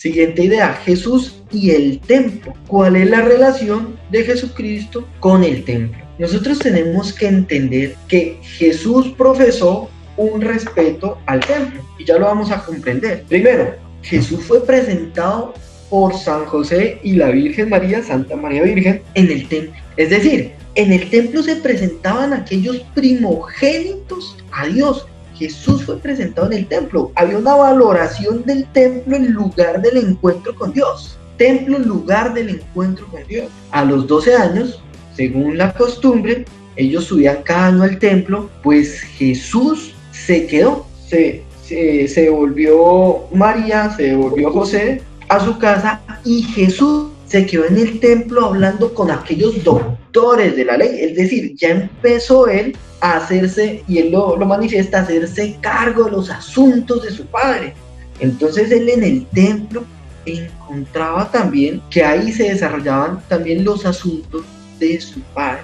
Siguiente idea, Jesús y el templo. ¿Cuál es la relación de Jesucristo con el templo? Nosotros tenemos que entender que Jesús profesó un respeto al templo y ya lo vamos a comprender. Primero, Jesús fue presentado por San José y la Virgen María, Santa María Virgen, en el templo. Es decir, en el templo se presentaban aquellos primogénitos a Dios. Jesús fue presentado en el templo. Había una valoración del templo en lugar del encuentro con Dios. Templo en lugar del encuentro con Dios. A los 12 años, según la costumbre, ellos subían cada año al templo, pues Jesús se quedó. Se volvió María, se volvió José a su casa y Jesús se quedó en el templo hablando con aquellos doctores de la ley. Es decir, ya empezó él a hacerse, y él lo manifiesta, a hacerse cargo de los asuntos de su padre. Entonces él en el templo encontraba también que ahí se desarrollaban también los asuntos de su padre.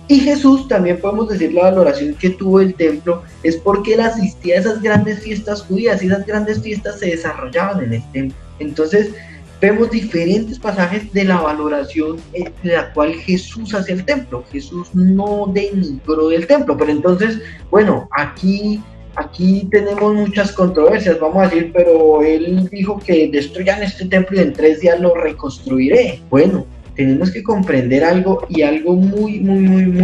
Y Jesús, también podemos decir, la valoración que tuvo el templo es porque él asistía a esas grandes fiestas judías y esas grandes fiestas se desarrollaban en el templo. Entonces vemos diferentes pasajes de la valoración de la cual Jesús hace el templo. Jesús no denigró del templo, pero entonces, bueno, aquí tenemos muchas controversias, vamos a decir, pero él dijo que destruyan este templo y en 3 días lo reconstruiré. Bueno, tenemos que comprender algo y algo muy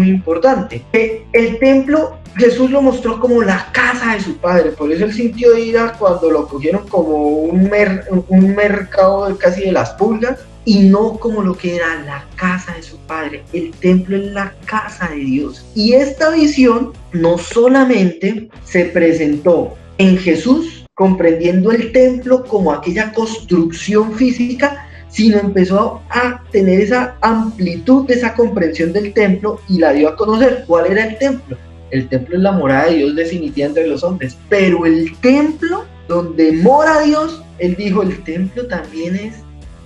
importante. Que el templo Jesús lo mostró como la casa de su padre, por eso él sintió ira cuando lo cogieron como un mercado casi de las pulgas, y no como lo que era la casa de su padre. El templo es la casa de Dios. Y esta visión no solamente se presentó en Jesús, comprendiendo el templo como aquella construcción física, sino empezó a tener esa amplitud de esa comprensión del templo y la dio a conocer. ¿Cuál era el templo? El templo es la morada de Dios definitiva entre los hombres, pero el templo donde mora Dios, él dijo, el templo también es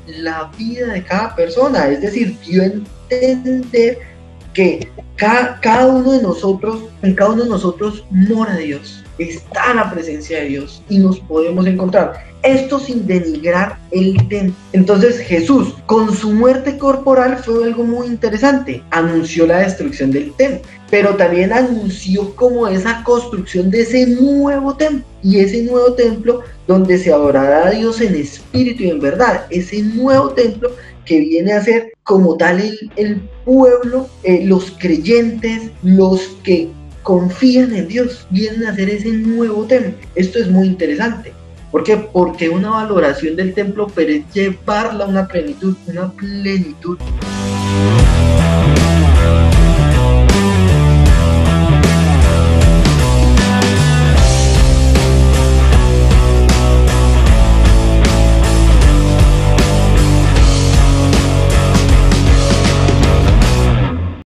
la vida de cada persona. Es decir, dio a entender que cada uno de nosotros, en cada uno de nosotros mora Dios, está la presencia de Dios y nos podemos encontrar. Esto sin denigrar el templo. Entonces Jesús, con su muerte corporal, fue algo muy interesante. Anunció la destrucción del templo, pero también anunció como esa construcción de ese nuevo templo. Y ese nuevo templo donde se adorará a Dios en espíritu y en verdad. Ese nuevo templo que viene a ser como tal el pueblo, los creyentes, los que confían en Dios, vienen a ser ese nuevo templo. Esto es muy interesante. ¿Por qué? Porque una valoración del templo, pero es llevarla a una plenitud.